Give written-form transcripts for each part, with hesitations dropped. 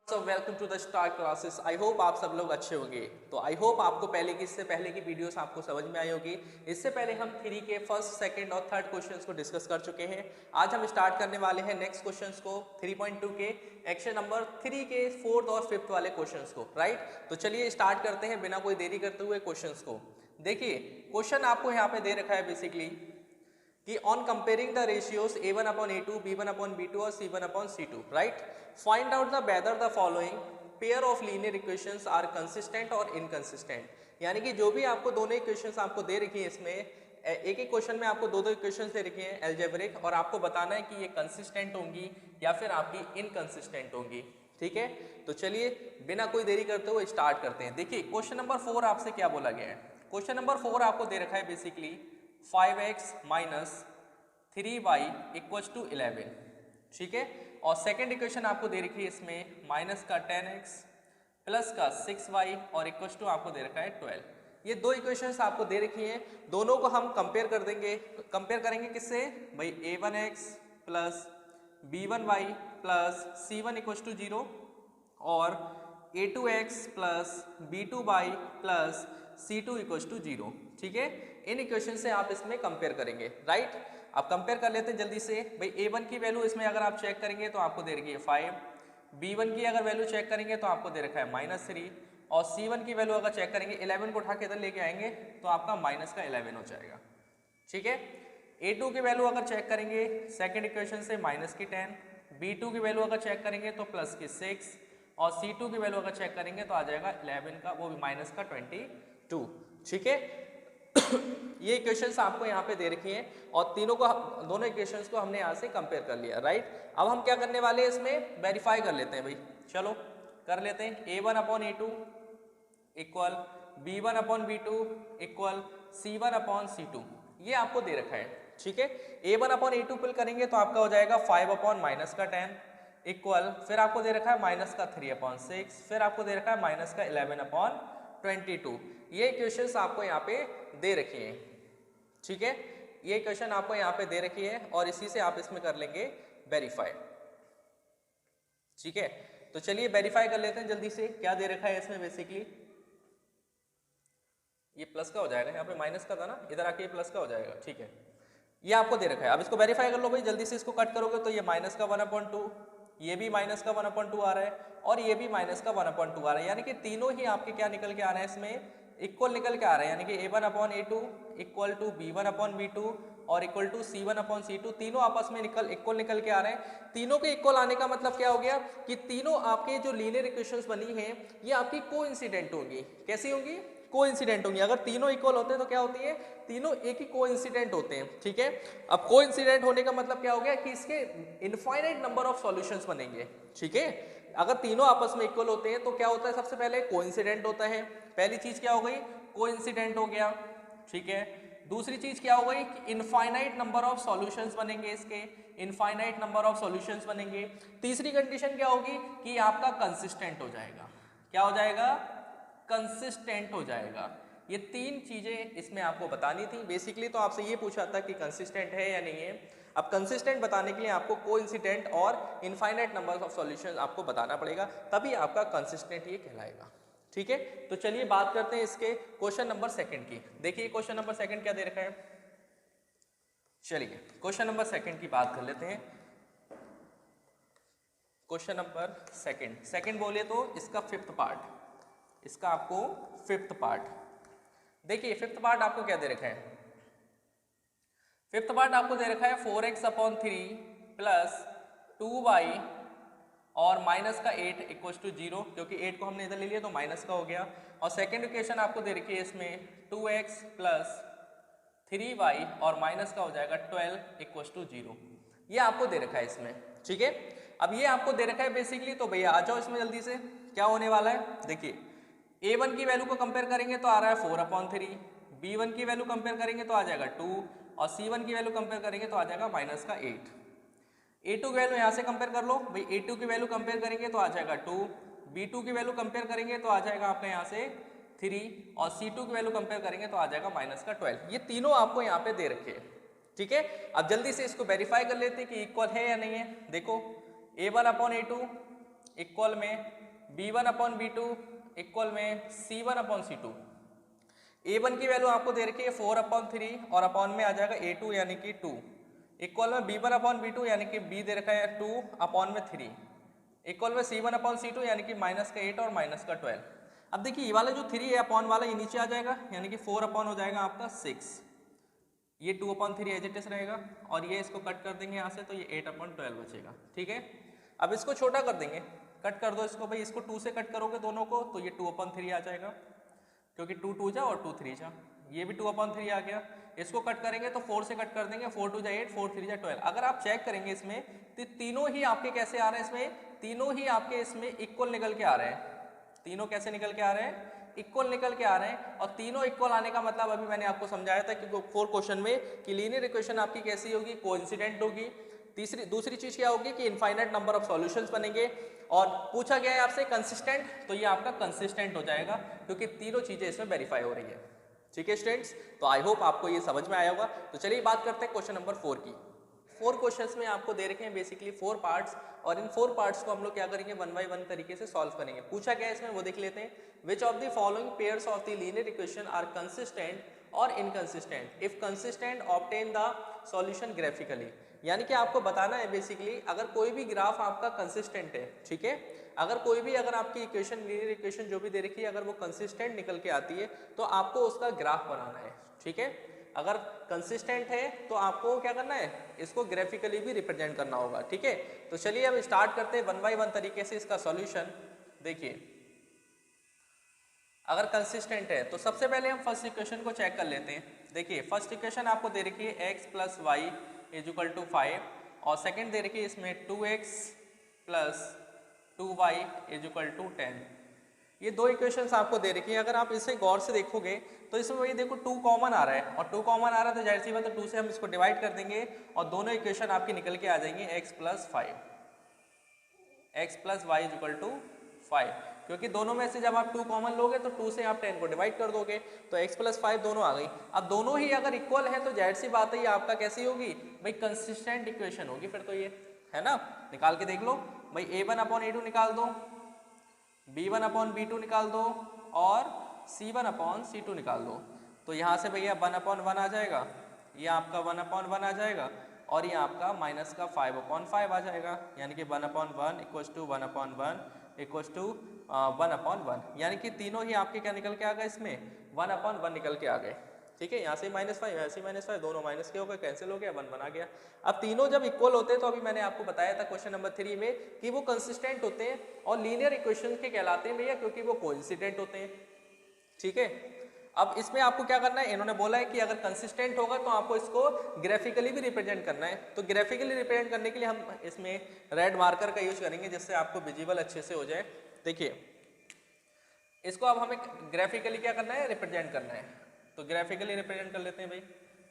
So welcome to the star classes. I hope आप सब लोग अच्छे होंगे। तो आई होप आपको इससे पहले की वीडियोस आपको समझ में आई होगी। इससे पहले हम 3 के फर्स्ट, सेकंड और थर्ड क्वेश्चंस को डिस्कस कर चुके हैं। आज हम स्टार्ट करने वाले हैं नेक्स्ट क्वेश्चंस को 3.2 के एक्शन नंबर 3 के फोर्थ और फिफ्थ वाले क्वेश्चंस को। राइट, तो चलिए स्टार्ट करते हैं बिना कोई देरी करते हुए क्वेश्चंस को। देखिए क्वेश्चन आपको यहाँ पे दे रखा है बेसिकली कि on comparing the ratios a1 upon a2, b1 upon b2 और c1 upon c2, right, find out the whether the following pair of linear equations are consistent और इनकंसिस्टेंट। यानी कि जो भी आपको दोनों इक्वेशंस आपको दे रखी है, इसमें एक एक क्वेश्चन में आपको दो इक्वेशंस दे रखी हैं अलजेब्रिक, और आपको बताना है कि ये कंसिस्टेंट होंगी या फिर आपकी इनकंसिस्टेंट होंगी। ठीक है, तो चलिए बिना कोई देरी करते हुए स्टार्ट करते हैं। देखिए क्वेश्चन नंबर 4 आपसे क्या बोला गया है। क्वेश्चन नंबर 4 आपको दे रखा है basically 5x minus 3y equals to 11। ठीक है, और सेकेंड इक्वेशन आपको दे रखी है इसमें माइनस का 10x प्लस का 6y और इक्वल्स टू आपको दे रखा है 12। ये दो इक्वेशंस आपको दे रखी हैं, दोनों को हम कंपेयर कर देंगे। कंपेयर करेंगे किससे भाई, a1x plus b1y plus c1 equals to 0 और a2x plus b2y plus c2 equals to 0। ठीक है, इन इक्वेशन से आप इसमें कंपेयर करेंगे। राइट, आप कंपेयर कर लेते हैं जल्दी से। भाई a1 की वैल्यू इसमें अगर आप चेक करेंगे तो आपको दे रखी है 5, b1 की अगर वैल्यू चेक करेंगे तो आपको दे रखा है -3, और c1 की वैल्यू अगर चेक करेंगे 11 को उठा के इधर लेके आएंगे तो आपका माइनस का 11 हो जाएगा। ठीक है, a2 की वैल्यू अगर चेक करेंगे सेकेंड इक्वेशन से माइनस की 10, b2 की वैल्यू अगर चेक करेंगे तो प्लस की 6, और c2 की वैल्यू अगर चेक करेंगे तो आ जाएगा 11 का, वो भी माइनस का 22। ठीक है, ये इक्वेशंस आपको यहाँ पे दे रखी हैं और तीनों को दोनों इक्वेशंस को हमने यहाँ से कंपेयर कर लिया। राइट, अब हम क्या करने वाले हैं, इसमें वेरीफाई कर लेते हैं। भाई चलो कर लेते हैं। a1 upon a2 equal b1 upon b2 equal c1 upon c2, ये आपको दे रखा है। ठीक है, a1 अपॉन a2 पुल करेंगे तो आपका हो जाएगा 5 अपॉन माइनस का 10 इक्वल, फिर आपको दे रखा है माइनस का 3 अपॉन 6, फिर आपको दे रखा है माइनस का 11 अपॉन 22। ये इक्वेशंस आपको यहाँ पे दे रखी हैं। ठीक है, ये इक्वेशन आपको यहाँ पे दे रखी है और इसी से आप इसमें कर लेंगे वेरीफाई। ठीक है, तो चलिए वेरीफाई कर लेते हैं जल्दी से। क्या दे रखा है इसमें बेसिकली, ये प्लस का हो जाएगा, यहाँ पे माइनस का था ना, इधर आके ये प्लस का हो जाएगा। ठीक है, ये आपको दे रखा है। अब इसको वेरीफाई कर लो भाई जल्दी से। इसको कट करोगे तो ये माइनस का 1/2, ये भी माइनस का 1/2 आ रहा है और ये भी माइनस का 1/2 आ रहा है। यानी कि तीनों ही आपके क्या निकल के आ रहे हैं, इसमें इक्वल निकल के आ रहे हैं। यानी कि a1 upon a2 equal to b1 upon b2 और equal to c1 upon c2, तीनों आपस में इक्वल निकल के आ रहे हैं। तीनों के इक्वल आने का मतलब क्या हो गया कि तीनों आपके जो लीनियर इक्वेशंस बनी हैं ये आपकी कोइंसिडेंट होंगी। कैसी होंगी, कोइंसिडेंट होंगी। अगर तीनों इक्वल होते हैं तो क्या होती है, तीनों एक ही कोइंसिडेंट होते हैं। ठीक है, अब कोइंसिडेंट होने का मतलब क्या हो गया कि इसके इनफाइनाइट नंबर ऑफ सॉल्यूशंस बनेंगे। ठीक है, अगर तीनों आपस में इक्वल होते हैं तो क्या होता है, सबसे पहले कोइंसिडेंट होता है। पहली चीज क्या हो गई, कोइंसिडेंट हो गया। ठीक है, दूसरी चीज क्या हो गई कि इनफाइनाइट नंबर ऑफ सॉल्यूशंस बनेंगे, इसके इनफाइनाइट नंबर ऑफ सॉल्यूशंस बनेंगे। तीसरी कंडीशन क्या होगी कि आपका कंसिस्टेंट हो जाएगा। क्या हो जाएगा, कंसिस्टेंट हो जाएगा। ये तीन चीजें इसमें आपको बतानी थी बेसिकली। तो आपसे ये पूछा था कि कंसिस्टेंट है या नहीं है। अब कंसिस्टेंट बताने के लिए आपको कोइंसिडेंट और इनफाइनाइट नंबर ऑफ सॉल्यूशंस आपको बताना पड़ेगा, तभी आपका कंसिस्टेंट ये कहलाएगा। ठीक है, तो चलिए बात करते हैं इसके क्वेश्चन नंबर सेकंड की। देखिए क्वेश्चन नंबर सेकंड क्या दे रखा है। चलिए क्वेश्चन नंबर सेकंड की बात कर लेते हैं। क्वेश्चन नंबर सेकंड बोले तो इसका फिफ्थ पार्ट, इसका आपको फिफ्थ पार्ट। देखिए फिफ्थ पार्ट आपको क्या दे रखा है, फिफ्थ पार्ट आपको दे रखा है 4x अपॉन 3 प्लस 2y और माइनस का 8 इक्वल्स टू 0, क्योंकि 8 को हमने इधर ले लिया तो माइनस का हो गया। और सेकेंड इक्वेशन आपको दे रखी है इसमें 2x प्लस 3y और माइनस का हो जाएगा 12 इक्वल्स टू 0। ये आपको दे रखा है इसमें। ठीक है, अब ये आपको दे रखा है बेसिकली, तो भैया आ जाओ इसमें जल्दी से। क्या होने वाला है, देखिए a1 की वैल्यू को कंपेयर करेंगे तो आ रहा है 4/3, b1 की वैल्यू कंपेयर करेंगे तो आ जाएगा 2, और c1 की वैल्यू कंपेयर करेंगे तो आ जाएगा माइनस का 8। a2 की वैल्यू यहाँ से कंपेयर कर लो भाई, a2 की वैल्यू कंपेयर करेंगे तो आ जाएगा 2, b2 की वैल्यू कंपेयर करेंगे तो आ जाएगा आपका यहाँ से 3, और c2 की वैल्यू कंपेयर करेंगे तो आ जाएगा माइनस का 12। ये तीनों आपको यहाँ पे दे रखे हैं। ठीक है, अब जल्दी से इसको वेरीफाई कर लेते हैं कि इक्वल है या नहीं है। देखो a1 अपॉन a2 इक्वल में b1 अपॉन b2 इक्वल में c1 अपॉन c2। a1 की वैल्यू आपको दे रखी है 4 अपॉन 3 और अपॉन में आ जाएगा a2 यानी कि 2 इक्वल में b1 अपॉन b2 यानी कि b दे रखा है 2 अपॉन में 3 इक्वल में c1 अपॉन c2 यानी कि माइनस का 8 और माइनस का 12। अब देखिए ये वाला जो 3 है अपॉन वाला ये नीचे आ जाएगा यानी कि 4 अपॉन हो जाएगा आपका 6, ये 2 अपॉन 3 एज इट इज रहेगा और ये इसको कट कर देंगे यहाँ से तो ये 8 अपॉन 12 बचेगा। ठीक है, अब इसको छोटा कर देंगे, कट कर दो इसको भाई, इसको 2 से कट करोगे दोनों को तो ये 2 अपॉन 3 आ जाएगा क्योंकि 2 2 जा और 2 3 जा, ये भी 2 अपॉन 3 आ गया। इसको कट करेंगे तो 4 से कट कर देंगे, 4 2 जा 8 4 3 जा 12। अगर आप चेक करेंगे इसमें तो तीनों ही आपके कैसे आ रहे हैं, इसमें तीनों ही आपके इसमें इक्वल निकल के आ रहे हैं। तीनों कैसे निकल के आ रहे हैं, इक्वल निकल के आ रहे हैं। और तीनों इक्वल आने का मतलब अभी मैंने आपको समझाया था कि 4 क्वेश्चन में कि लीनियर इक्वेशन आपकी कैसी होगी, कोइंसिडेंट होगी। दूसरी चीज क्या होगी कि इनफाइनाइट नंबर ऑफ सॉल्यूशंस बनेंगे। और पूछा गया है आपसे कंसिस्टेंट, तो ये आपका कंसिस्टेंट हो जाएगा क्योंकि तीनों चीजें इसमें वेरीफाई हो रही है। ठीक है स्टूडेंट्स, तो आई होप आपको ये समझ में आया होगा। तो चलिए बात करते हैं क्वेश्चन नंबर 4 की। 4 क्वेश्चंस में आपको दे रखे हैं बेसिकली 4 पार्ट्स और इन 4 पार्ट्स को हम लोग क्या करेंगे 1 बाय 1 तरीके से सॉल्व करेंगे। पूछा गया है इसमें वो देख लेते हैं। Which of the following pairs of the linear equation are consistent और inconsistent, if consistent obtain the solution graphically. यानी कि आपको बताना है बेसिकली अगर कोई भी ग्राफ आपका कंसिस्टेंट है, ठीक है, अगर आपकी इक्वेशन लीनियर इक्वेशन जो भी दे रखी है अगर वो कंसिस्टेंट निकल के आती है तो आपको उसका ग्राफ बनाना है। ठीक है, अगर कंसिस्टेंट है तो आपको क्या करना है, इसको ग्राफिकली भी रिप्रेजेंट करना होगा। ठीक है, तो चलिए अब स्टार्ट करते हैं 1 बाय 1 तरीके से इसका सॉल्यूशन। देखिए अगर कंसिस्टेंट है तो सबसे पहले हम फर्स्ट इक्वेशन को चेक कर लेते हैं। देखिए फर्स्ट इक्वेशन आपको दे रखी है x plus y is equal to 5 और सेकंड दे रखी है इसमें 2x plus 2y is equal to 10। ये दो इक्वेशंस आपको दे रखी है। अगर आप इसे गौर से देखोगे तो इसमें वही देखो 2 कॉमन आ रहा है और 2 कॉमन आ रहा है तो जाहिर सी बात है 2 से हम इसको डिवाइड कर देंगे और दोनों इक्वेशन आपकी निकल के आ जाएंगे x plus 5, x plus y is equal to 5, क्योंकि दोनों में से जब आप 2 कॉमन लोगे तो 2 से आप 10 को डिवाइड कर दोगे तो x प्लस 5 दोनों आ गई। अब दोनों ही अगर इक्वल है तो जाहिर सी बात है ये आपका कैसी होगी भाई, कंसिस्टेंट इक्वेशन होगी फिर तो ये, है ना। निकाल के देख लो भाई, a1 अपॉन a2 निकाल दो, b1 अपॉन b2 निकाल दो और c1 अपॉन c2 निकाल दो। तो यहाँ से भैया 1 अपॉन 1 आ जाएगा, ये आपका 1 अपॉन 1 आ जाएगा और ये आपका माइनस का 5 अपॉन 5 आ जाएगा, यानी कि 1 upon 1 equals to 1 upon 1 equals to 1 upon 1, यानी कि तीनों ही आपके क्या निकल के आ गए, इसमें 1 अपॉन 1 निकल के आ गए। ठीक है, यहाँ से -5 यहाँ से -5 दोनों माइनस के हो गए, कैंसिल हो गया, 1 1 आ गया। अब तीनों जब इक्वल होते हैं तो अभी मैंने आपको बताया था क्वेश्चन नंबर 3 में कि वो कंसिस्टेंट होते हैं और लीनियर इक्वेशन के कहलाते हैं भैया, क्योंकि वो कोइंसिडेंट होते हैं। ठीक है, अब इसमें आपको क्या करना है, इन्होंने बोला है कि अगर कंसिस्टेंट होगा तो आपको इसको ग्राफिकली भी रिप्रेजेंट करना है। तो ग्राफिकली रिप्रेजेंट करने के लिए हम इसमें रेड मार्कर का यूज करेंगे जिससे आपको विजिबल अच्छे से हो जाए। देखिए इसको अब हमें ग्राफिकली क्या करना है, रिप्रेजेंट करना है। तो ग्राफिकली रिप्रेजेंट कर लेते हैं भाई,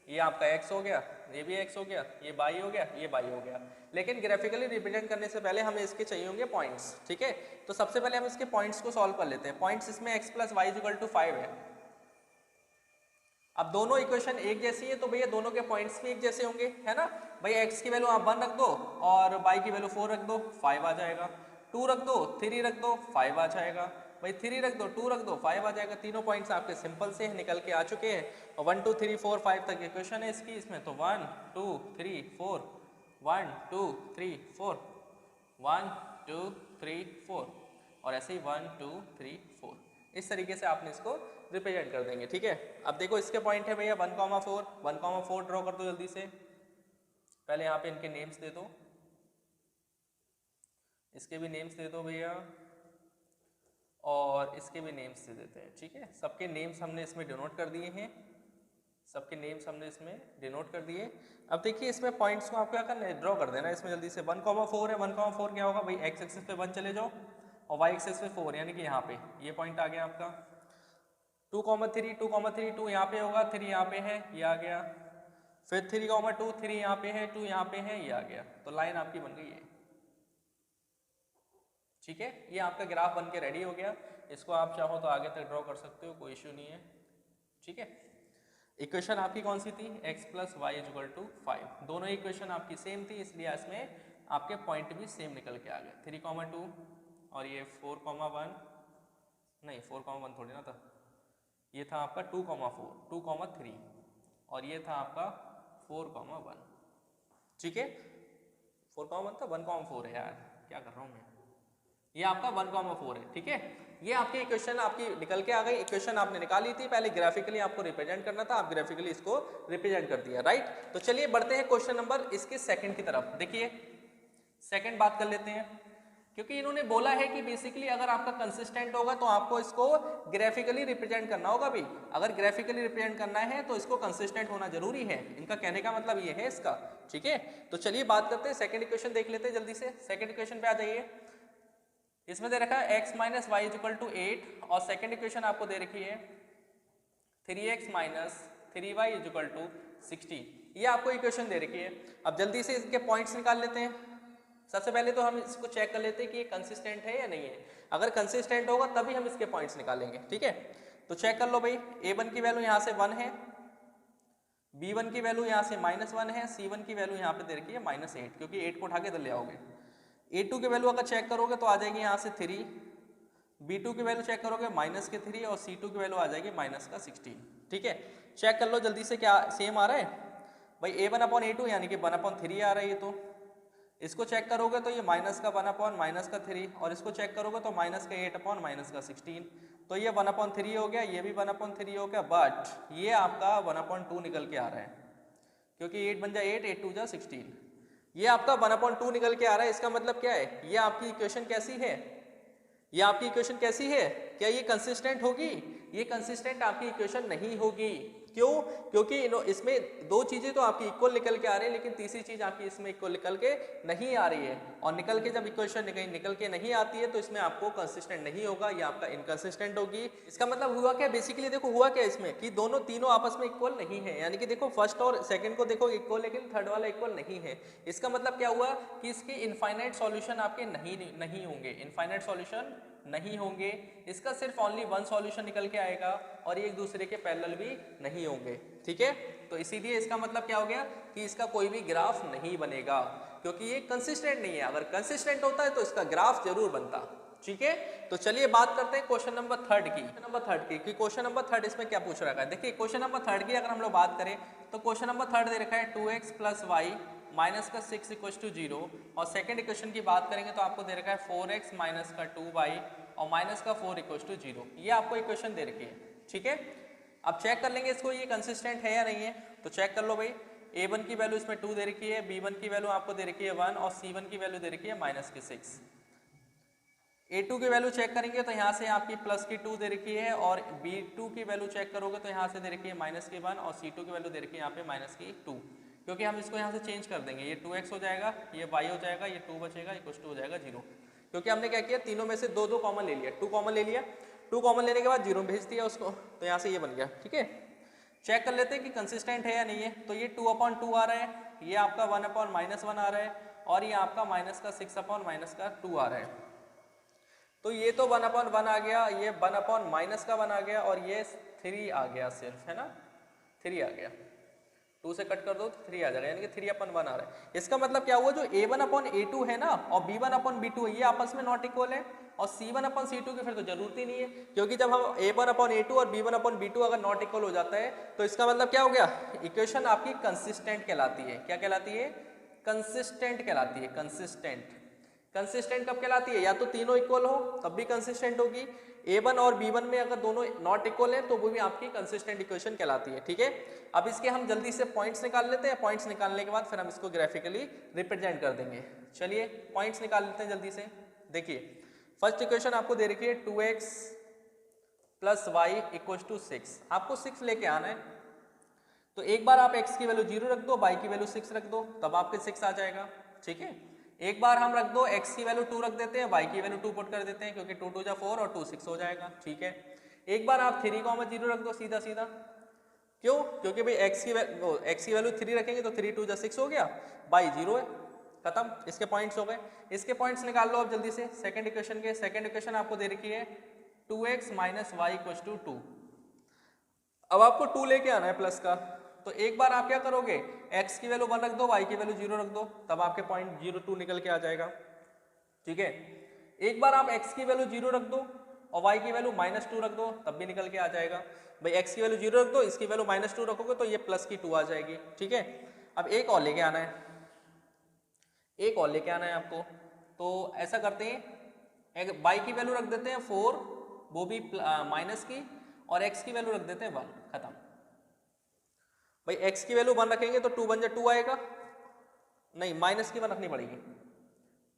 ये आपका x हो गया, ये भी x हो गया, ये y हो गया, ये y हो गया। लेकिन ग्राफिकली रिप्रेजेंट करने से पहले हमें इसके चाहिए होंगे पॉइंट्स। ठीक है, तो सबसे पहले हम इसके पॉइंट्स को सॉल्व कर लेते हैं। पॉइंट्स इसमें x plus y is equal to 5 है। अब दोनों इक्वेशन एक जैसी है तो भैया दोनों के पॉइंट्स भी एक जैसे होंगे, है ना भाई। x की वैल्यू आप 1 रख दो और y की वैल्यू 4 रख दो, 5 आ जाएगा। 2 रख दो, 3 रख दो, 5 आ जाएगा भाई। 3 रख दो, 2 रख दो, 5 आ जाएगा। तीनों पॉइंट्स आपके सिंपल से निकल के आ चुके हैं और 1 2 3 4 5 तक इक्वेशन है इसकी। इसमें तो 1 2 3 4 1 2 3 4 1 2 3 4 और ऐसे ही 1 2 3 4, इस तरीके से आपने इसको रिप्रेजेंट कर देंगे। ठीक है, अब देखो इसके पॉइंट है भैया 1,4 ड्रॉ कर दो जल्दी से। पहले यहाँ पे इनके नेम्स दे दो, इसके भी नेम्स दे दो भैया और इसके भी नेम्स दे देते हैं। ठीक है, सबके नेम्स हमने इसमें डिनोट कर दिए हैं, सबके नेम्स हमने इसमें डिनोट कर दिए। अब देखिए इसमें पॉइंट्स को आप क्या करना है, ड्रॉ कर देना इसमें जल्दी से। 1,4 है, 1,4 क्या होगा भाई, x एक्सिस पे 1 चले जाओ और y एक्सिस पे 4, यानी कि यहाँ पे ये पॉइंट आ गया आपका। 2,3 2 यहाँ पे होगा, 3 यहाँ पे है, ये आ गया। फिर 3,2 3 यहाँ पे है, 2 यहाँ पे है, ये आ गया। तो लाइन आपकी बन गई है। ठीक है, ये आपका ग्राफ बन के रेडी हो गया। इसको आप चाहो तो आगे तक ड्रॉ कर सकते हो, कोई इश्यू नहीं है। ठीक है, इक्वेशन आपकी कौन सी थी, x plus y is equal to 5। दोनों इक्वेशन आपकी सेम थी, इसलिए इसमें आपके पॉइंट भी सेम निकल के आ गए। 3,2 और ये 4,1 नहीं 4,1 थोड़ी ना था, ये था आपका 2,4 2,3 और ये था आपका 4,1। ठीक है 4,1 था 1,4 है यार, क्या कर रहा हूँ मैं, ये आपका 1,4 है। ठीक है ये आपकी इक्वेशन आपकी निकल के आ गई, इक्वेशन आपने निकाली थी, पहले ग्राफिकली आपको रिप्रेजेंट करना था, आप ग्राफिकली इसको रिप्रेजेंट कर दिया, राइट। तो चलिए बढ़ते हैं क्वेश्चन नंबर इसके सेकंड की तरफ। देखिए सेकंड बात कर लेते हैं, क्योंकि इन्होंने बोला है कि बेसिकली अगर आपका कंसिस्टेंट होगा तो आपको इसको ग्राफिकली रिप्रेजेंट करना होगा भी, अगर ग्राफिकली रिप्रेजेंट करना है तो इसको कंसिस्टेंट होना जरूरी है, इनका कहने का मतलब ये है इसका। ठीक है तो चलिए बात करते हैं सेकंड इक्वेशन देख लेते हैं जल्दी से। सेकंड इक्वेशन पे आ जाइए, इसमें दे रखा है x minus y equal to 8 और सेकंड इक्वेशन आपको दे रखी है 3x minus 3y equal to 16, ये आपको इक्वेशन दे रखी है। अब जल्दी से इसके पॉइंट्स निकाल लेते हैं। सबसे पहले तो हम इसको चेक कर लेते हैं कि ये कंसिस्टेंट है या नहीं है, अगर कंसिस्टेंट होगा तभी हम इसके पॉइंट्स निकालेंगे। ठीक है तो चेक कर लो भाई, a1 की वैल्यू यहाँ से 1 है, b1 की वैल्यू यहाँ से -1 है, c1 की वैल्यू यहाँ पे दे रखी है -8, क्योंकि 8 को उठा के इधर ले आओगे। a2 की वैल्यू अगर चेक करोगे तो आ जाएगी यहाँ से 3, b2 की वैल्यू चेक करोगे -3 और c2 की वैल्यू आ जाएगी -16। ठीक है चेक कर लो जल्दी से, क्या सेम आ रहा है भाई, a1/a2 यानी कि 1/3 आ रहा है ये, तो इसको चेक करोगे तो ये -1/-3 और इसको चेक करोगे तो -8/-16, तो ये 1/3 हो गया, ये भी 1/3 हो गया, बट ये आपका 1/2 निकल के आ रहा है, क्योंकि 8 बन जाए 8, 8 2 जा 16, ये आपका 1/2 निकल के आ रहा है। इसका मतलब क्या है, ये आपकी इक्वेशन कैसी है, ये आपकी इक्वेशन कैसी है, क्या ये कंसिस्टेंट होगी, ये कंसिस्टेंट आपकी इक्वेशन नहीं होगी। क्यों, क्योंकि इसमें दो चीजें तो आपकी इक्वल निकल के आ रही है, लेकिन तीसरी चीज आपकी इसमें इक्वल निकल के नहीं आ रही है, और निकल के जब इक्वेशन निकल के नहीं आती है तो इसमें आपको कंसिस्टेंट नहीं होगा, ये आपका इनकंसिस्टेंट होगी। इसका मतलब हुआ क्या, बेसिकली देखो हुआ क्या इसमें कि तीनों आपस में इक्वल नहीं है, यानी कि देखो फर्स्ट और सेकंड को देखो इक्वल, लेकिन थर्ड वाला इक्वल नहीं है। इसका मतलब क्या हुआ कि इसके इनफाइनाइट सॉल्यूशन आपके नहीं होंगे, इनफाइनाइट सॉल्यूशन नहीं होंगे, इसका सिर्फ ओनली वन सॉल्यूशन निकल के आएगा, और ये एक दूसरे के पैरेलल भी नहीं होंगे। ठीक है तो इसीलिए इसका मतलब क्या हो गया कि इसका कोई भी ग्राफ नहीं बनेगा, क्योंकि ये कंसिस्टेंट नहीं है। अगर कंसिस्टेंट होता है तो इसका ग्राफ जरूर बनता। ठीक है तो चलिए बात करते हैं क्वेश्चन नंबर थर्ड की, क्वेश्चन नंबर थर्ड इसमें क्या पूछ रखा है। देखिए क्वेश्चन नंबर थर्ड की अगर हम लोग बात करें तो क्वेश्चन नंबर थर्ड दे रखा है 2x + y माइनस का 6 = 0, और सेकंड इक्वेशन की बात करेंगे तो आपको दे रखा है 4x माइनस का 2y और माइनस का 4 = 0, ये आपको इक्वेशन दे रखी है। ठीक है अब चेक कर लेंगे इसको, ये कंसिस्टेंट है या नहीं है, तो चेक कर लो भाई। a1 की वैल्यू इसमें 2 दे रखी है, b1 की वैल्यू आपको दे रखी है 1 और c1 की वैल्यू दे रखी है -6। a2 की वैल्यू चेक करेंगे तो यहाँ से आपकी +2 दे रखी है, और b2 की वैल्यू चेक करोगे तो यहाँ से दे रखी है -1 और c2 की वैल्यू दे रखी है यहाँ पे -2, क्योंकि हम इसको यहाँ से चेंज कर देंगे, ये 2x हो जाएगा, ये y हो जाएगा, ये 2 बचेगा, = हो जाएगा 0, क्योंकि हमने क्या किया तीनों में से दो कॉमन ले लिया, 2 कॉमन ले लिया, 2 कॉमन लेने के बाद 0 भेज दिया उसको, तो यहाँ से ये बन गया। ठीक है चेक कर लेते हैं कि कंसिस्टेंट है या नहीं है, तो ये 2/2 आ रहा है, ये आपका 1/-1 आ रहा है, और ये आपका -6/-2 आ रहा है, तो ये तो 1/1 आ गया, ये 1/-1 आ गया, और ये 3 आ गया सिर्फ, है ना 3 आ गया, 2 से कट कर दो तो 3 आ जाएगा, यानी कि 3/1 आ रहा है। इसका मतलब क्या हुआ, जो a1/a2 है ना और b1/b2 है ये आपस में नॉट इक्वल है, और c1/c2 की फिर तो जरूरत ही नहीं है, क्योंकि जब हम a1/a2 और b1/b2 अगर नॉट इक्वल हो जाता है तो इसका मतलब क्या हो गया, इक्वेशन आपकी कंसिस्टेंट कहलाती है। क्या कहलाती है, कंसिस्टेंट कहलाती है। कंसिस्टेंट कब कहलाती है, या तो तीनों इक्वल हो तब भी कंसिस्टेंट होगी, a1 और b1 में अगर दोनों नॉट इक्वल है तो वो भी आपकी कंसिस्टेंट इक्वेशन कहलाती है। ठीक है अब इसके हम जल्दी से पॉइंट्स निकाल लेते हैं, पॉइंट्स निकालने के बाद फिर हम इसको ग्राफिकली रिप्रेजेंट कर देंगे। चलिए पॉइंट्स निकाल लेते हैं जल्दी से। देखिए फर्स्ट इक्वेशन आपको दे रखी है 2x + y = 6, आपको 6 लेके आना है, तो एक बार आप x की वैल्यू 0 रख दो, y की वैल्यू 6 रख दो, तब आपके 6 आ जाएगा। ठीक है एक बार हम रख दो, x की वैल्यू 2 रख देते हैं, y की वैल्यू 2 पुट कर देते हैं, क्योंकि 2 2 जा 4 और 2 6 हो जाएगा। ठीक है एक बार आप 3, 0 रख दो सीधा सीधा, क्यों, क्योंकि भाई x की वैल्यू 3 रखेंगे तो 3 2 जा 6 हो गया, y 0 है, खत्म, इसके पॉइंट्स हो गए। इसके पॉइंट्स निकाल लो अब जल्दी से सेकंड इक्वेशन के। सेकंड इक्वेशन आपको दे रखी है 2x - y = 2, अब आपको 2 लेके आना है प्लस का, तो एक बार आप क्या करोगे, x की वैल्यू 1 रख दो, y की वैल्यू 0 रख दो, तब आपके पॉइंट 0 2 निकल के आ जाएगा। ठीक है एक बार आप x की वैल्यू 0 रख दो और y की वैल्यू -2 रख दो, तब भी निकल के आ जाएगा। भाई x की वैल्यू 0 रख दो, इसकी वैल्यू -2 रखोगे तो ये प्लस की 2 आ जाएगी। ठीक है, अब एक और लेके आना है, एक और लेके आना है आपको। तो ऐसा करते हैं, y की वैल्यू रख देते हैं 4, वो भी माइनस की, और x की वैल्यू रख देते हैं 1, खत्म। भाई x की वैल्यू 1 रखेंगे तो 2 1 2 आएगा, नहीं माइनस की 1 रखनी पड़ेगी,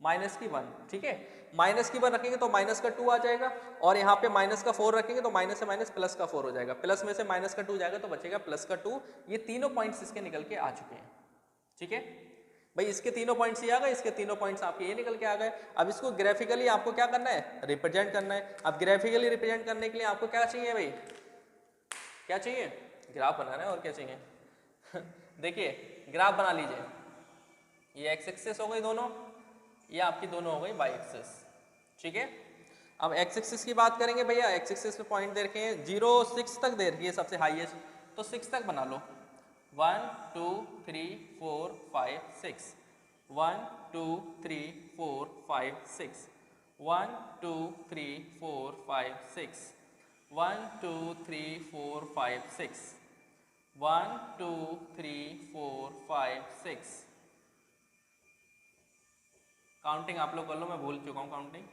माइनस की 1। ठीक है, माइनस की 1 रखेंगे तो माइनस का 2 आ जाएगा, और यहाँ पे माइनस का 4 रखेंगे तो माइनस से माइनस प्लस का 4 हो जाएगा, प्लस में से माइनस का 2 जाएगा तो बचेगा प्लस का 2। ये तीनों पॉइंट्स इसके निकल के आ चुके हैं। ठीक है भाई, इसके तीनों पॉइंट्स ये आ गए, इसके तीनों पॉइंट्स आपके ये निकल के आ गए। अब इसको ग्राफिकली आपको क्या करना है, रिप्रेजेंट करना है। अब ग्राफिकली रिप्रेजेंट करने के लिए आपको क्या चाहिए भाई, क्या चाहिए, ग्राफ बनाना है, और क्या चाहिए देखिए ग्राफ बना लीजिए, ये एक्स एक्सिस हो गई दोनों, ये आपकी दोनों हो गई वाई एक्सिस। ठीक है, अब एक्स एक्सिस की बात करेंगे भैया, एक्स एक्सिस पे पॉइंट दे रखे हैं 0 6 तक दे रखी है सबसे हाईएस्ट, तो 6 तक बना लो, 1 2 3 4 5 6, 1 2 3 4 5 6, 1 2 3 4 5 6, 1 2 3 4 5 6, 1 2 3 4 5 6। काउंटिंग आप लोग कर लो, मैं भूल चुका हूँ काउंटिंग।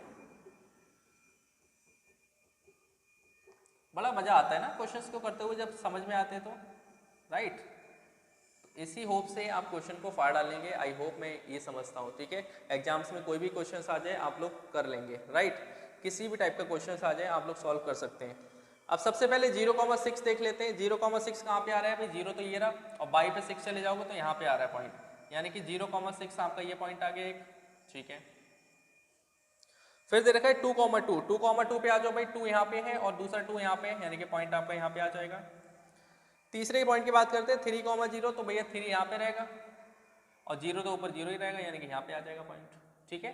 बड़ा मजा आता है ना क्वेश्चंस को करते हुए जब समझ में आते हैं तो, राइट। इसी होप से आप क्वेश्चन को फाड़ डालेंगे, आई होप मैं ये समझता हूँ। ठीक है, एग्जाम्स में कोई भी क्वेश्चंस आ जाए आप लोग कर लेंगे, राइट। किसी भी टाइप का क्वेश्चंस आ जाए आप लोग सॉल्व कर सकते हैं। अब सबसे पहले 0,6 देख लेते हैं। 0,6 कहाँ पे आ रहा है भाई, 0 तो ये रहा, और बाई पे 6 चले जाओगे तो यहाँ पे आ रहा है पॉइंट, यानी कि 0,6 आपका ये पॉइंट आ गया एक। ठीक है, फिर दे रखा है 2,2, 2,2 पे आ जाओ भाई, 2 यहाँ पे है और दूसरा 2 यहाँ पे, यानी कि पॉइंट आपका यहाँ पे आ जाएगा। तीसरे पॉइंट की बात करते हैं 3,0, तो भैया 3 यहाँ पे रहेगा और 0 तो ऊपर 0 ही रहेगा, यानी कि यहाँ पे आ जाएगा पॉइंट। ठीक है,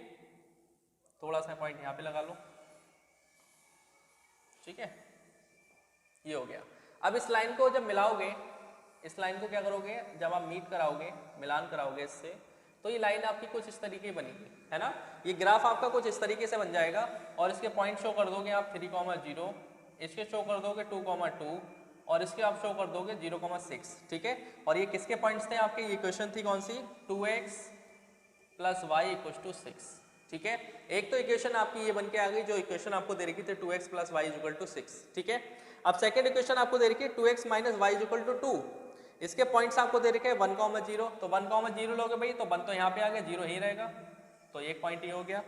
थोड़ा सा पॉइंट यहाँ पे लगा लो। ठीक है, ये हो गया। अब इस लाइन को जब मिलाओगे, इस लाइन को क्या करोगे, जब आप मीट कराओगे, मिलान कराओगे इससे, तो ये लाइन आपकी कुछ इस तरीके बनेगी, है ना। ये ग्राफ आपका कुछ इस तरीके से बन जाएगा, और इसके पॉइंट शो कर दोगे आप 3,0, इसके शो कर दोगे 2,2, और इसके आप शो कर दोगे 0,6। ठीक है, और ये किसके पॉइंट्स थे आपके, ये इक्वेशन थी कौन सी, 2x + y = 6। ठीक है, एक तो इक्वेशन आपकी ये बन के आ गई, जो इक्वेशन आपको दे रखी थी 2x + y = 6। ठीक है, अब सेकेंड इक्वेशन आपको दे रखी है 2x - y = 2। इसके पॉइंट्स आपको दे रखे हैं 1,0, तो 1,0 लोगे भाई तो 1 तो यहाँ पे आ गया, 0 ही रहेगा, तो एक पॉइंट ये हो गया।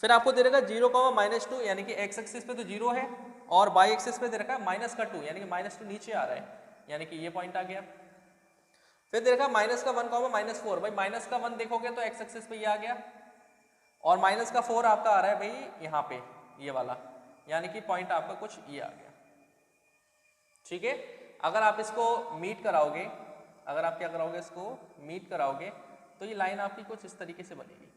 फिर आपको दे रखा 0,-2, यानी कि x एक्सिस पे तो 0 है, और y एक्सिस पे दे रखा है -2, यानी कि -2 नीचे आ रहा है, यानी कि ये पॉइंट आ गया। फिर दे रखा -1,-4, भाई -1 देखोगे तो x एक्सिस पे ये आ गया, और -4 आपका आ रहा है भाई यहाँ पे, ये वाला, यानी कि पॉइंट आपका कुछ ये आ गया। ठीक है, अगर आप इसको मीट कराओगे, अगर आप क्या कराओगे, इसको मीट कराओगे, तो ये लाइन आपकी कुछ इस तरीके से बनेगी।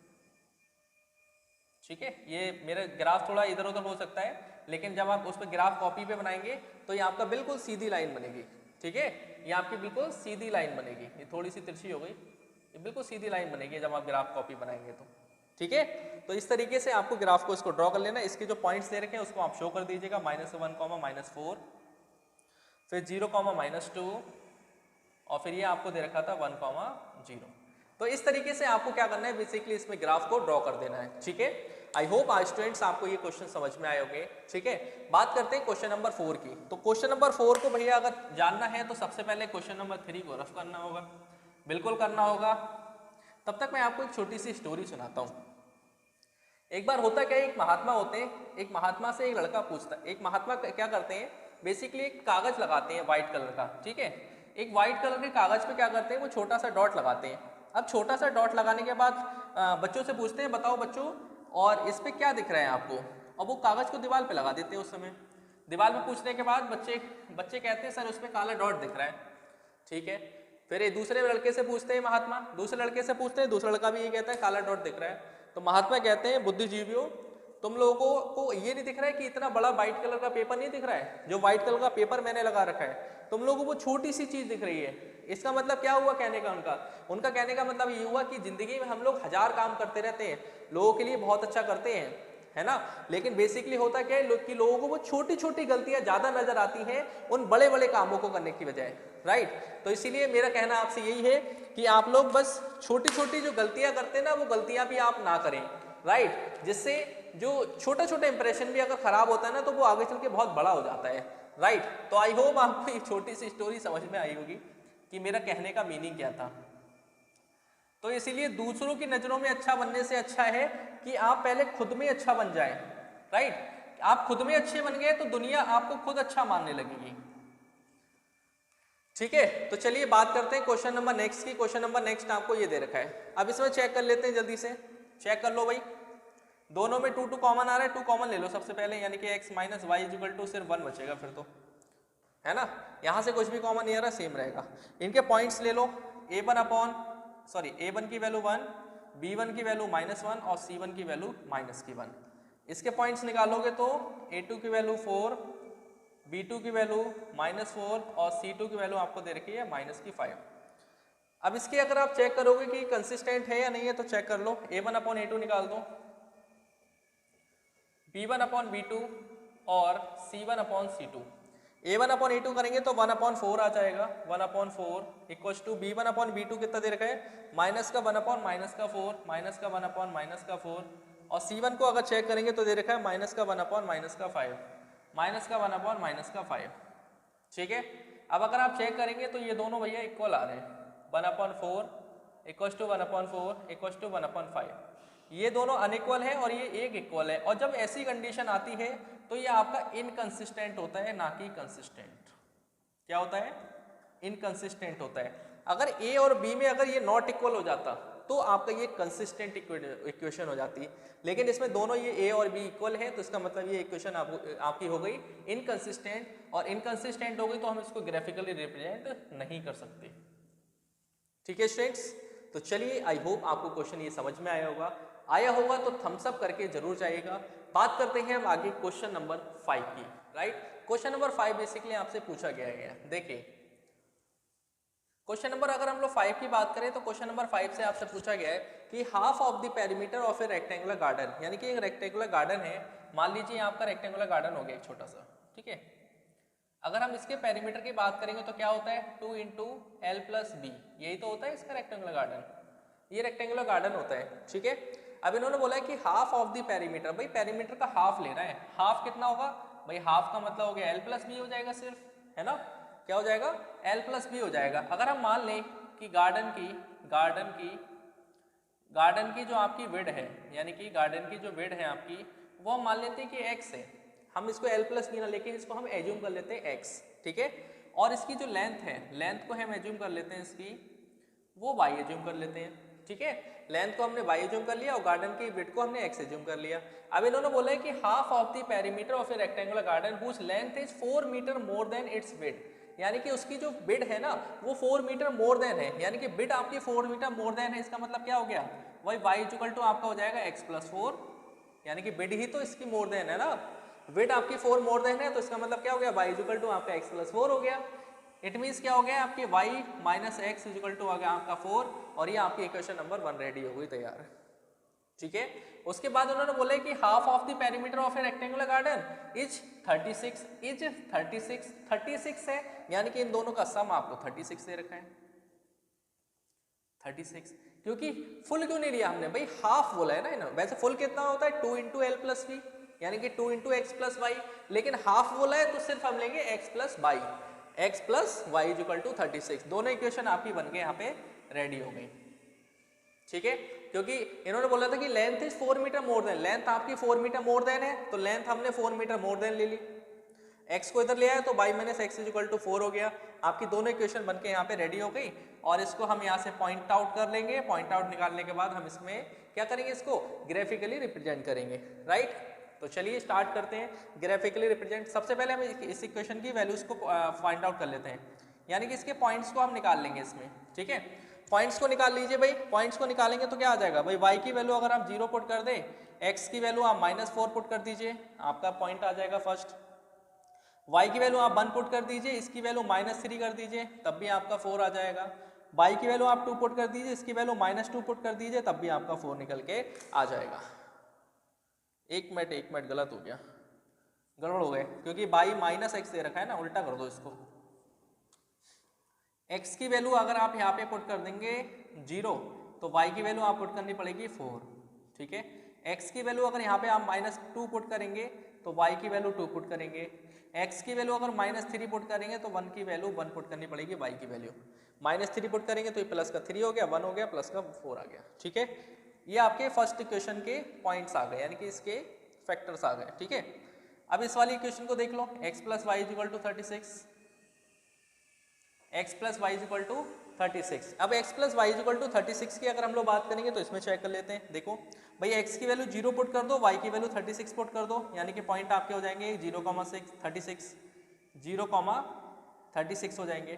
ठीक है, ये मेरा ग्राफ थोड़ा इधर उधर हो सकता है, लेकिन जब आप उस पर ग्राफ कॉपी पे बनाएंगे तो ये आपका बिल्कुल सीधी लाइन बनेगी। ठीक है, ये आपकी बिल्कुल सीधी लाइन बनेगी, ये थोड़ी सी तिरछी हो गई, ये बिल्कुल सीधी लाइन बनेगी जब आप ग्राफ कॉपी बनाएंगे तो। ठीक है, तो इस तरीके से आपको ग्राफ को इसको ड्रॉ कर लेना। इसके जो पॉइंट्स दे रखे हैं उसको आप शो कर दीजिएगा, -1, -4, फिर 0, -2, और फिर ये आपको दे रखा था 1,0। तो इस तरीके से आपको क्या करना है, बेसिकली इसमें ग्राफ को ड्रॉ कर देना है। ठीक है, आई होप आज स्टूडेंट्स आपको ये क्वेश्चन समझ में आए होंगे। ठीक है, बात करते हैं क्वेश्चन नंबर 4 की। तो क्वेश्चन नंबर 4 को भैया अगर जानना है तो सबसे पहले क्वेश्चन नंबर 3 को रफ करना होगा, बिल्कुल करना होगा। तब तक मैं आपको एक छोटी सी स्टोरी सुनाता हूँ। एक बार होता क्या है, एक महात्मा होते हैं, एक महात्मा से एक लड़का पूछता है, एक महात्मा क्या करते हैं, बेसिकली एक कागज लगाते हैं व्हाइट कलर का। ठीक है, एक व्हाइट कलर के कागज पे क्या करते हैं, वो छोटा सा डॉट लगाते हैं। अब छोटा सा डॉट लगाने के बाद बच्चों से पूछते हैं, बताओ बच्चों, और इस पे क्या दिख रहा है आपको, और वो कागज को दीवार पे लगा देते हैं। उस समय दीवार पे पूछने के बाद बच्चे कहते हैं सर उस पर काला डॉट दिख रहा है। ठीक है, फिर ये दूसरे लड़के से पूछते हैं महात्मा, दूसरे लड़के से पूछते हैं, दूसरा लड़का भी ये कहता है काला डॉट दिख रहा है। तो महात्मा कहते हैं बुद्धिजीवियों, तुम लोगों को ये नहीं दिख रहा है कि इतना बड़ा व्हाइट कलर का पेपर नहीं दिख रहा है, जो व्हाइट कलर का पेपर मैंने लगा रखा है, तुम लोगों को वो छोटी सी चीज दिख रही है। इसका मतलब क्या हुआ कहने का, उनका कहने का मतलब ये हुआ कि जिंदगी में हम लोग 1000 काम करते रहते हैं, लोगों के लिए बहुत अच्छा करते हैं, है ना। लेकिन बेसिकली होता क्या है कि लोगों को वो छोटी छोटी गलतियां ज्यादा नजर आती हैं उन बड़े बड़े कामों को करने की बजाय, राइट। तो इसीलिए मेरा कहना आपसे यही है कि आप लोग बस छोटी छोटी जो गलतियां करते हैं ना वो गलतियां भी आप ना करें, राइट। जिससे जो छोटा छोटा इंप्रेशन भी अगर खराब होता है ना तो वो आगे चल के बहुत बड़ा हो जाता है, राइट। तो आई होप आपको ये छोटी सी स्टोरी समझ में आई होगी कि मेरा कहने का मीनिंग क्या था। तो इसीलिए दूसरों की नजरों में अच्छा बनने से अच्छा है कि आप पहले खुद में अच्छा बन जाएं, राइट। आप खुद में अच्छे बन गए तो दुनिया आपको खुद अच्छा मानने लगेगी, ठीक है। तो चलिए बात करते हैं क्वेश्चन नंबर नेक्स्ट की। क्वेश्चन नंबर नेक्स्ट आपको ये दे रखा है, अब इसमें चेक कर लेते हैं, जल्दी से चेक कर लो भाई। दोनों में 2 कॉमन आ रहा है, 2 कॉमन ले लो सबसे पहले, यानी कि x minus y equal to सिर्फ 1 बचेगा फिर तो, है ना। यहाँ से कुछ भी कॉमन नहीं आ रहा, सेम रहेगा। इनके पॉइंट्स ले लो, a1 की वैल्यू 1, b1 की वैल्यू -1 और c1 की वैल्यू -1। इसके पॉइंट्स निकालोगे तो a2 की वैल्यू 4, b2 की वैल्यू -4 और c2 की वैल्यू आपको दे रखी है -5। अब इसके अगर आप चेक करोगे कि कंसिस्टेंट है या नहीं है तो चेक कर लो, a1/a2 निकाल दो, b1/b2 और c1/c2। a1/a2 करेंगे तो 1/4 आ जाएगा, 1/4 इक्वल्स टू b1/b2 कितना दे रखा है, -1/-4 -1/-4 और c1 को अगर चेक करेंगे तो दे रखा है -1/-5, ठीक है। अब अगर आप चेक करेंगे तो ये दोनों भैया इक्वल आ रहे हैं, 1/4 इक्वल्स टू 1/4 इक्वल्स टू 1/5। ये दोनों अनइक्वल है और ये एक इक्वल है, और जब ऐसी कंडीशन आती है तो ये आपका इनकंसिस्टेंट होता है, ना कि कंसिस्टेंट। क्या होता है, इनकंसिस्टेंट होता है। अगर ए और बी में अगर ये नॉट इक्वल हो जाता तो आपका ये कंसिस्टेंट इक्वेशन हो जाती, लेकिन इसमें दोनों ये ए और बी इक्वल है तो इसका मतलब ये इक्वेशन आपकी हो गई इनकंसिस्टेंट, और इनकंसिस्टेंट हो गई तो हम इसको ग्राफिकली रिप्रेजेंट नहीं कर सकते, ठीक है स्टूडेंट्स। तो चलिए आई होप आपको क्वेश्चन ये समझ में आया होगा तो थम्स अप करके जरूर जाइएगा। बात करते हैं हम आगे क्वेश्चन नंबर 5 की, राइट। क्वेश्चन नंबर 5 बेसिकली आपसे पूछा गया है, देखिए क्वेश्चन नंबर अगर हम लोग 5 की बात करें तो क्वेश्चन नंबर 5 से आपसे पूछा गया है कि half of the perimeter of a rectangular garden, यानी कि एक रेक्टेंगुलर गार्डन है, मान लीजिए आपका रेक्टेंगुलर गार्डन हो गया एक छोटा सा, ठीक है। अगर हम इसके पेरीमीटर की बात करेंगे तो क्या होता है, 2 × L + B, यही तो होता है इसका रेक्टेंगुलर गार्डन, ये रेक्टेंगुलर गार्डन होता है, ठीक है। अब इन्होंने बोला है कि हाफ ऑफ द पेरीमीटर, भाई पेरीमीटर का हाफ लेना है, हाफ कितना होगा भाई, हाफ का मतलब हो गया L + B हो जाएगा सिर्फ, है ना। क्या हो जाएगा, L + B हो जाएगा। अगर हम मान लें कि गार्डन की जो आपकी विड्थ है, यानी कि गार्डन की जो विड्थ है आपकी, वो हम मान लेते हैं कि x है, हम इसको L + B ना लेकिन इसको हम एज्यूम कर लेते हैं x, ठीक है। और इसकी जो लेंथ है, लेंथ को हम एज्यूम कर लेते हैं इसकी, वो y एज्यूम कर लेते हैं, ठीक है। लेंथ को हमने y एज्यूम कर लिया और गार्डन की विड्थ को हमने x एज्यूम कर लिया। अब इन्होंने बोला है कि half of the perimeter of a rectangular garden whose length is 4 metre more than its width, यानी कि उसकी जो विड्थ है ना वो 4 मीटर मोर देन है, यानी कि विड्थ आपकी 4 मीटर मोर देन है। इसका मतलब क्या हो गया, वही y = आपका हो जाएगा x + 4, यानी कि विड्थ ही तो इसकी मोर देन है ना, विड्थ आपकी 4 मोर देन है तो इसका मतलब क्या हो गया, y = आपका x + 4 हो गया। इट मीन्स क्या हो गया, आपके y - x = आ गया आपका 4, और ये आपकी इक्वेशन नंबर 1 रेडी हो गई, तैयार, ठीक है। उसके बाद उन्होंने बोला कि half of the perimeter of a rectangular garden is 36 है, यानी कि इन दोनों का सम आपको 36 दे रखा है, 36, क्योंकि फुल क्यों नहीं लिया हमने भाई, हाफ बोला है ना, वैसे फुल कितना होता है 2 × L + B, यानी कि 2 × x + y, लेकिन हाफ बोला है तो सिर्फ हम लेंगे x + y, x + y = 36। दोनों इक्वेशन आपकी बन के यहाँ पे रेडी हो गई, ठीक है। क्योंकि इन्होंने बोला था कि length is 4 metre more than, length आपकी 4 मीटर मोर देन है तो लेंथ हमने 4 मीटर मोर देन ले ली, x को इधर ले आया तो y - x = 4 हो गया। आपकी दोनों इक्वेशन बनके यहाँ पे रेडी हो गई, और इसको हम यहाँ से पॉइंट आउट कर लेंगे। पॉइंट आउट निकालने के बाद हम इसमें क्या करेंगे, इसको ग्राफिकली रिप्रेजेंट करेंगे, राइट। तो चलिए स्टार्ट करते हैं ग्राफिकली रिप्रेजेंट। सबसे पहले हम इस इक्वेशन की वैल्यूज को फाइंड आउट कर लेते हैं, यानी कि इसके पॉइंट्स को हम निकाल लेंगे इसमें, ठीक है। पॉइंट्स को निकाल लीजिए भाई, पॉइंट्स को निकालेंगे तो क्या आ जाएगा भाई, y की वैल्यू अगर आप 0 पुट कर दें, x की वैल्यू आप -4 पुट कर दीजिए, आपका पॉइंट आ जाएगा फर्स्ट। y की वैल्यू आप 1 पुट कर दीजिए, इसकी वैल्यू -3 कर दीजिए, तब भी आपका 4 आ जाएगा। y की वैल्यू आप 2 पुट कर दीजिए, इसकी वैल्यू -2 पुट कर दीजिए, तब भी आपका 4 निकल के आ जाएगा, एक मिनट गलत हो गया, गड़बड़ हो गए, क्योंकि बाई माइनस एक्स दे रखा है ना, उल्टा कर दो इसको। x की वैल्यू अगर आप यहाँ पे पुट कर देंगे 0 तो y की वैल्यू आप पुट करनी पड़ेगी 4, ठीक है। x की वैल्यू अगर यहाँ पे आप -2 पुट करेंगे तो y की वैल्यू 2 पुट करेंगे। x की वैल्यू अगर -3 पुट करेंगे तो 1 की वैल्यू 1 पुट करनी पड़ेगी, y की वैल्यू -3 पुट करेंगे तो ये प्लस का 3 हो गया, 1 हो गया, प्लस का 4 आ गया, ठीक है। ये आपके फर्स्ट इक्वेशन के पॉइंट्स आ गए, यानी कि इसके फैक्टर्स आ गए, ठीक है। अब इस वाली इक्वेशन को देख लो, x + y = 36, x + y = 36। अब x + y = 36 की अगर हम लोग बात करेंगे तो इसमें चेक कर लेते हैं। देखो भाई x की वैल्यू 0 पुट कर दो, y की वैल्यू 36 पुट कर दो, यानी कि पॉइंट आपके हो जाएंगे 0,36 0,36 हो जाएंगे,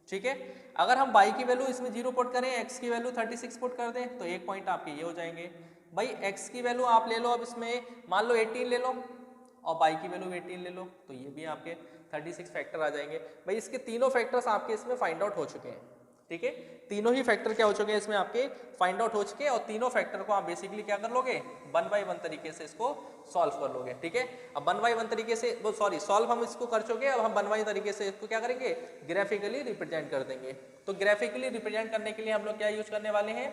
ठीक है। अगर हम y की वैल्यू इसमें 0 पुट करें, x की वैल्यू 36 पुट कर दें तो एक पॉइंट आपके ये हो जाएंगे। भाई x की वैल्यू आप ले लो, अब इसमें मान लो 18 ले लो और y की वैल्यू 18 ले लो, तो ये भी आपके 36 फैक्टर आ जाएंगे। भाई इसके तीनों फैक्टर्स आपके इसमें फाइंड आउट हो चुके हैं, ठीक है। तीनों ही फैक्टर क्या हो चुके हैं इसमें आपके फाइंड आउट हो चुके हैं, और तीनों फैक्टर को आप बेसिकली क्या कर लोगे, 1 बाय 1 तरीके से इसको सॉल्व कर लोगे, ठीक है। अब 1 बाय 1 तरीके से सॉल्व हम इसको कर चुके हैं, अब हम 1 बाय तरीके से इसको क्या करेंगे, ग्राफिकली रिप्रेजेंट कर देंगे। तो ग्राफिकली रिप्रेजेंट करने के लिए हम लोग क्या यूज करने वाले हैं,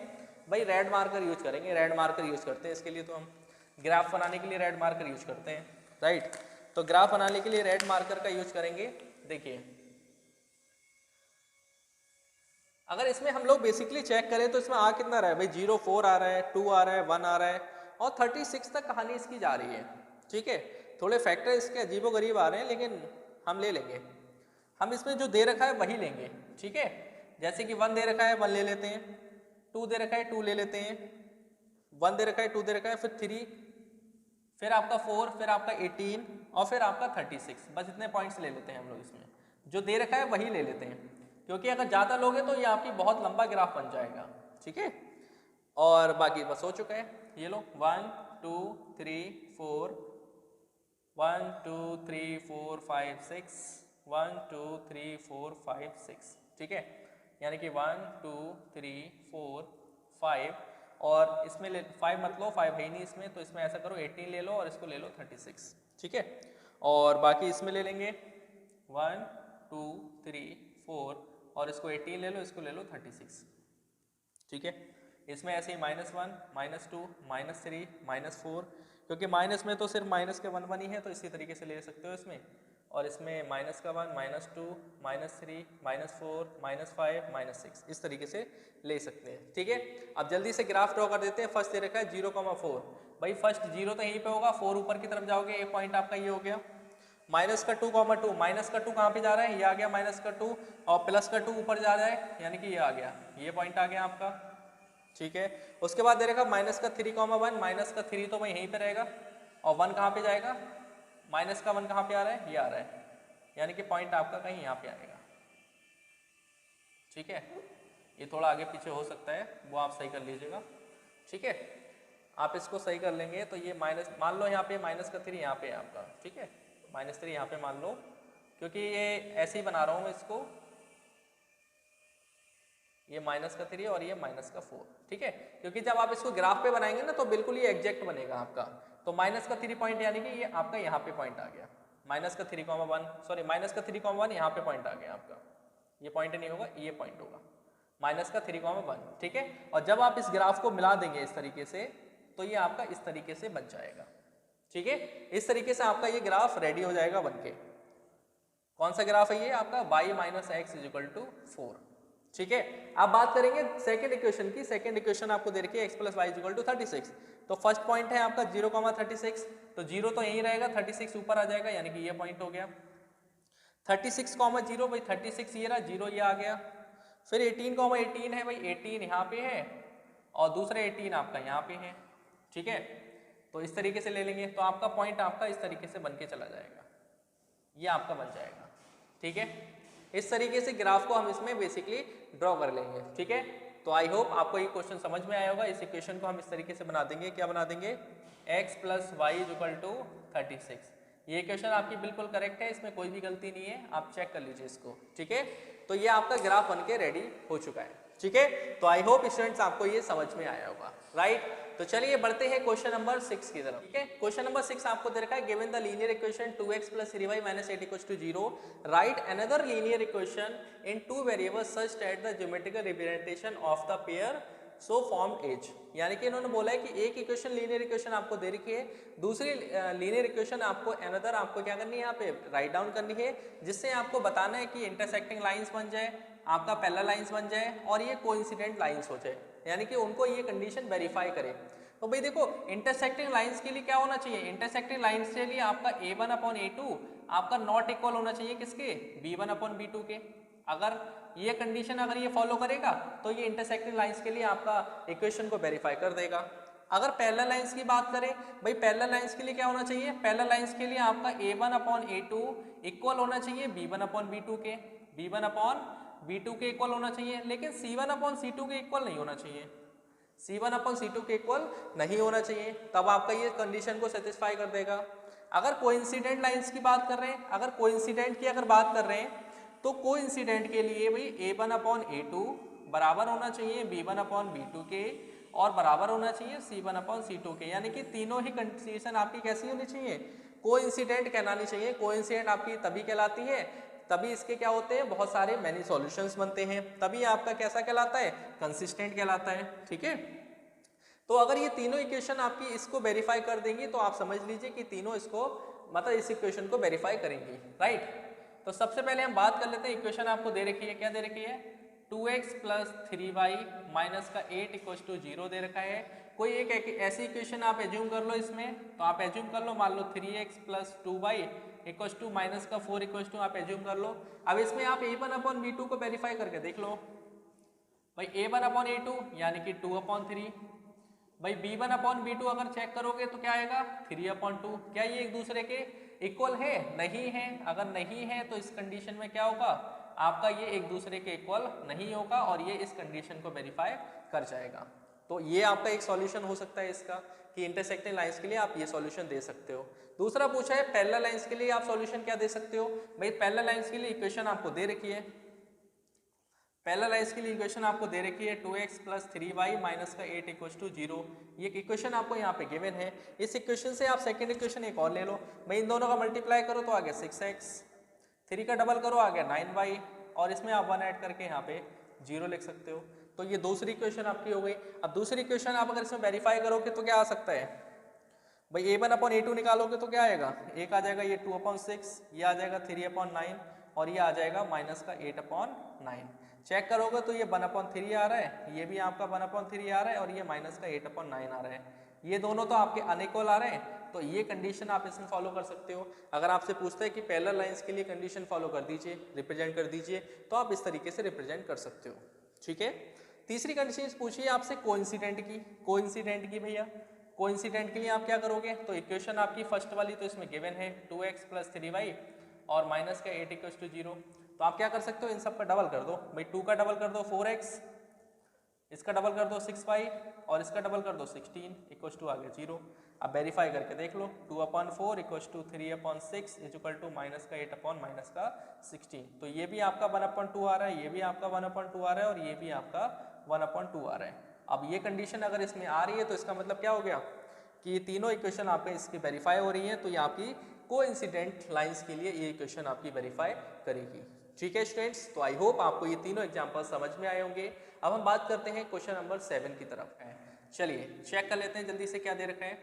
भाई रेड मार्कर यूज करेंगे। रेड मार्कर यूज करते हैं इसके लिए, तो हम ग्राफ बनाने के लिए रेड मार्कर यूज करते हैं, राइट। तो ग्राफ बनाने के लिए रेड मार्कर का यूज करेंगे। देखिए अगर इसमें हम लोग बेसिकली चेक करें तो इसमें आ कितना रहा है भाई, 0 4 आ रहा है, 2 आ रहा है, 1 आ रहा है और 36 तक कहानी इसकी जा रही है, ठीक है। थोड़े फैक्टर इसके अजीबोगरीब आ रहे हैं, लेकिन हम ले लेंगे, हम इसमें जो दे रखा है वही लेंगे, ठीक है। जैसे कि 1 दे रखा है 1 ले लेते हैं, 2 दे रखा है 2 ले लेते हैं, 1 दे रखा है 2 दे रखा है, फिर 3, फिर आपका 4, फिर आपका 18 और फिर आपका 36। बस इतने पॉइंट्स ले लेते हैं हम लोग, इसमें जो दे रखा है वही ले लेते हैं, क्योंकि अगर ज़्यादा लोगे तो ये आपकी बहुत लंबा ग्राफ बन जाएगा, ठीक है। और बाकी बस हो चुका है, ये लो 1 2 3 4 1 2 3 4 5 6 1 2 3 4 5 6, ठीक है। यानी कि 1 2 3 4 5 और इसमें ले 5 मत लो, 5 है ही नहीं इसमें, तो इसमें ऐसा करो 18 ले लो और इसको ले लो 36, ठीक है। और बाकी इसमें ले लेंगे 1 2 3 4 और इसको 18 ले लो, इसको ले लो 36, ठीक है। इसमें ऐसे ही -1 -2 -3 -4, क्योंकि माइनस में तो सिर्फ माइनस के 1 1 ही है, तो इसी तरीके से ले सकते हो इसमें। और इसमें -1 -2 -3 -4 -5 -6 इस तरीके से ले सकते हैं, ठीक है। अब जल्दी से ग्राफ ड्रॉ कर देते हैं। फर्स्ट दे रखा है 0,4, भाई फर्स्ट 0 तो यहीं पे होगा, 4 ऊपर की तरफ जाओगे, एक पॉइंट आपका ये हो गया। माइनस का 2,2, माइनस का 2 कहाँ पे जा रहा है, ये आ गया माइनस का 2, और प्लस का 2 ऊपर जा रहा है, यानी कि ये आ गया, ये पॉइंट आ गया आपका, ठीक है। उसके बाद दे रखा माइनस का 3,1, माइनस का 3 तो वही यहीं पे रहेगा, और 1 कहाँ पे जाएगा, माइनस का 1 कहाँ पे आ रहा है, ये आ रहा है, यानी कि पॉइंट आपका कहीं यहाँ पे आएगा, ठीक है। ये थोड़ा आगे पीछे हो सकता है, वो आप सही कर लीजिएगा, ठीक है। आप इसको सही कर लेंगे तो ये माइनस, मान लो यहाँ पे माइनस का 3 यहाँ पे है आपका, ठीक है, -3 यहाँ पे मान लो, क्योंकि ये ऐसे ही बना रहा हूँ मैं इसको, ये माइनस का 3 और ये माइनस का 4, ठीक है। क्योंकि जब आप इसको ग्राफ पे बनाएंगे ना तो बिल्कुल ये एग्जैक्ट बनेगा आपका। तो माइनस का 3 पॉइंट यानी कि ये आपका यहाँ पे पॉइंट आ गया, माइनस का 3,1, सॉरी माइनस का 3,1 यहाँ पे पॉइंट आ गया आपका, ये पॉइंट नहीं होगा, ये पॉइंट होगा माइनस का 3,1, ठीक है। और जब आप इस ग्राफ को मिला देंगे इस तरीके से तो ये आपका इस तरीके से बन जाएगा, ठीक है। इस तरीके से आपका ये ग्राफ रेडी हो जाएगा बनके। कौन सा ग्राफ है ये आपका, y - x = 4, ठीक है। अब बात करेंगे सेकंड इक्वेशन की। सेकंड इक्वेशन आपको दे रखी है x + y = 36। तो फर्स्ट पॉइंट है आपका 0,36, तो 0 तो यहीं रहेगा, 36 ऊपर आ जाएगा, यानी कि ये पॉइंट हो गया। 36,0 भाई 36 ये रहा, 0 ये आ गया। फिर 18,18 है भाई, 18 यहाँ पे है और दूसरा 18 आपका यहाँ पे है, ठीक है। तो इस तरीके से ले लेंगे तो आपका पॉइंट आपका इस तरीके से बन के चला जाएगा, ये आपका बन जाएगा, ठीक है। इस तरीके से ग्राफ को हम इसमें बेसिकली ड्रॉ कर लेंगे, ठीक है। तो आई होप आपको ये क्वेश्चन समझ में आया होगा। इस इक्वेशन को हम इस तरीके से बना देंगे, क्या बना देंगे, x + y = 36। ये इक्वेशन आपकी बिल्कुल करेक्ट है, इसमें कोई भी गलती नहीं है, आप चेक कर लीजिए इसको, ठीक है। तो ये आपका ग्राफ बन के रेडी हो चुका है, ठीक है। तो आई होप स्टूडेंट्स आपको ये समझ में आया होगा, राइट। तो तो चलिए बढ़ते हैं क्वेश्चन नंबर 6 की तरफ। ठीक है, क्वेश्चन नंबर 6 आपको दे रखा है, given the linear equation 2x + 3y - 8 = 0, right another linear equation in two variables such that the geometrical representation of the pair so formed as. यानी कि इन्होंने बोला है कि एक इक्वेशन लीनियर इक्वेशन आपको दे रखी है, दूसरी लीनियर इक्वेशन आपको अनदर आपको क्या करनी है, यहाँ पे राइट डाउन करनी है, जिससे आपको बताना है कि इंटरसेक्टिंग लाइंस बन जाए, आपका पैरेलल लाइंस बन जाए और ये कोइंसिडेंट लाइंस हो जाए, यानी कि उनको ये कंडीशन वेरीफाई करे। तो भाई देखो इंटरसेक्टिंग लाइंस के लिए क्या होना चाहिए, इंटरसेक्टिंग लाइंस के लिए आपका a1/a2 आपका नॉट इक्वल होना चाहिए किसके, b1/b2 के। अगर ये कंडीशन अगर ये फॉलो करेगा तो ये इंटरसेक्टिंग लाइंस के लिए आपका इक्वेशन को वेरीफाई कर देगा। अगर पैरेलल लाइंस की बात करें, भाई पैरेलल लाइंस के लिए क्या होना चाहिए, पैरेलल लाइंस के लिए आपका a1/a2 इक्वल होना चाहिए b1/b2 के, b1/b2 के इक्वल होना चाहिए, लेकिन c1/c2 के इक्वल नहीं होना चाहिए, c1/c2 के इक्वल नहीं होना चाहिए, तब आपका ये कंडीशन को सेटिस्फाई कर देगा। अगर कोइंसिडेंट लाइंस की बात कर रहे हैं, अगर कोइंसिडेंट की अगर बात कर रहे हैं तो कोइंसिडेंट के लिए भाई a1/a2 बराबर होना चाहिए b1/b2 के और बराबर होना चाहिए c1/c2 के, यानी कि तीनों ही कंडीशन आपकी कैसी होनी चाहिए, कोइंसिडेंट कहलानी चाहिए। कोइंसिडेंट आपकी तभी कहलाती है, तभी इसके क्या होते हैं, बहुत सारे मैनी सॉल्यूशंस बनते हैं, तभी आपका कैसा कहलाता है, कंसिस्टेंट कहलाता है। ठीक है, तो अगर ये तीनों इक्वेशन आपकी इसको वेरीफाई कर देंगी तो आप समझ लीजिए कि तीनों इसको मतलब इस इक्वेशन को वेरीफाई करेंगी, राइट। तो सबसे पहले हम बात कर लेते हैं, इक्वेशन आपको दे रखी है, क्या दे रखी है, 2x + 3y - 8 = 0 दे रखा है। कोई एक ऐसी इक्वेशन आप एज्यूम कर लो इसमें, तो आप एज्यूम कर लो, मान लो 3x + 2y = -4 आप एज्यूम कर लो। अब इसमें आप a1/b2 को वेरीफाई करके देख लो, भाई a1/a2 यानी कि 2/3, भाई b1/b2 अगर चेक करोगे तो क्या आएगा 3/2। क्या ये एक दूसरे के इक्वल है, नहीं है, अगर नहीं है तो इस कंडीशन में क्या होगा, आपका ये एक दूसरे के इक्वल नहीं होगा और ये इस कंडीशन को वेरीफाई कर जाएगा। तो ये आपका एक सॉल्यूशन हो सकता है इसका कि इंटरसेक्टिंग लाइंस के लिए आप ये सॉल्यूशन दे सकते हो। दूसरा पूछा है पैरेलल लाइंस के लिए आप सॉल्यूशन क्या दे सकते हो, भाई पैरेलल लाइंस के लिए इक्वेशन आपको दे रखी है, पैरेलल लाइंस के लिए इक्वेशन आपको दे रखी है 2x + 3y - 8 = 0। ये इक्वेशन आपको यहाँ पे गिवन है। इस इक्वेशन से आप सेकंड इक्वेशन एक और ले लो, भाई इन दोनों का मल्टीप्लाई करो तो आ गया 6x, 3 का डबल करो आ गया 9y और इसमें आप 1 ऐड करके यहाँ पे 0 लिख सकते हो। तो ये दूसरी इक्वेशन आपकी हो गई। अब दूसरी इक्वेशन आप अगर इसमें वेरीफाई करोगे तो क्या आ सकता है, भाई a1/a2 निकालोगे तो क्या आएगा, एक आ जाएगा ये 2/6, ये आ जाएगा 3/9 और ये आ जाएगा -8/9। चेक करोगे तो ये 1/3 आ रहा है, ये भी आपका 1/3 आ रहा है और ये -8/9 आ रहा है। ये दोनों तो आपके अनइक्वल आ रहे हैं, तो ये कंडीशन आप इसमें फॉलो कर सकते हो। अगर आपसे पूछता है कि पैरेलल लाइंस के लिए कंडीशन फॉलो कर दीजिए, रिप्रेजेंट कर दीजिए, तो आप इस तरीके से रिप्रेजेंट कर सकते हो। ठीक है, तीसरी कंडीशन पूछिए आपसे कोइंसिडेंट की। कोइंसिडेंट की भैया, कोइंसिडेंट के लिए आप क्या करोगे, तो इक्वेशन आपकी फर्स्ट वाली तो इसमें गिवन है 2x + 3y और -8 = 0। तो आप क्या कर सकते हो, इन सब का डबल कर दो, भाई 2 का डबल कर दो 4x, इसका डबल कर दो 6y और इसका डबल कर दो 16 = आ गया 0। अब वेरीफाई करके देख लो, 2/4 = 3/6 = -8/16। तो ये भी आपका 1/2 आ रहा है, ये भी आपका 1/2 आ रहा है और ये भी आपका 1/2 आ रहा है। अब ये कंडीशन अगर इसमें आ रही है तो इसका मतलब क्या हो गया कि ये तीनों इक्वेशन आपके इसकी वेरीफाई हो रही हैं, तो ये आपकी कोइंसिडेंट लाइंस के लिए ये इक्वेशन आपकी वेरीफाई करेगी। ठीक है स्टूडेंट्स, तो आई होप आपको ये तीनों एग्जांपल समझ में आए होंगे। अब हम बात करते हैं क्वेश्चन नंबर 7 की तरफ। चलिए चेक कर लेते हैं जल्दी से क्या दे रखा है।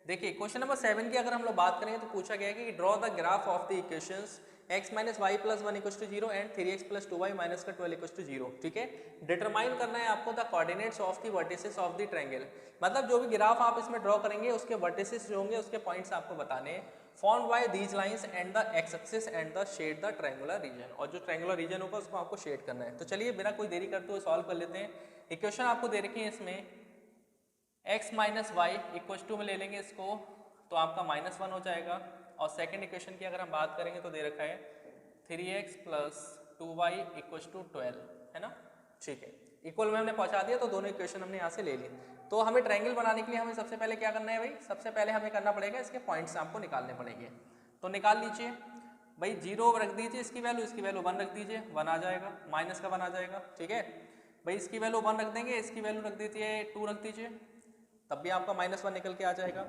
देखिए क्वेश्चन नंबर 7 की अगर हम लोग बात करें तो पूछा गया है कि draw the graph of the equations x - y + 1 = 0 and 3x + 2y - 12 = 0। ठीक है, डिटरमाइन करना है आपको the coordinates of the vertices of the triangle. मतलब जो भी ग्राफ आप इसमें ड्रॉ करेंगे उसके वर्टिसेस जो होंगे उसके पॉइंट्स आपको बताने हैं। Formed by these lines and the x axis and the shade the triangular region, और जो ट्रायंगुलर रीजन होगा उसको आपको शेड करना है। तो चलिए बिना कोई देरी करते हुए सॉल्व कर लेते हैं। इक्वेशन आपको दे रखी है इसमें x - y में ले लेंगे इसको तो आपका -1 हो जाएगा। और सेकंड इक्वेशन की अगर हम बात करेंगे तो दे रखा है 3x + 2y = 12, है ना। ठीक है, इक्वल में हमने पहुंचा दिया तो दोनों इक्वेशन हमने यहाँ से ले ली। तो हमें ट्रायंगल बनाने के लिए हमें सबसे पहले क्या करना है भाई, सबसे पहले हमें करना पड़ेगा इसके पॉइंट्स आपको निकालने पड़ेंगे। तो निकाल लीजिए भाई, 0 रख दीजिए इसकी वैल्यू 1 रख दीजिए, 1 आ जाएगा, माइनस का 1 आ जाएगा। ठीक है भाई, इसकी वैल्यू 1 रख देंगे, इसकी वैल्यू रख दीजिए 2 रख दीजिए, तब भी आपका -1 निकल के आ जाएगा।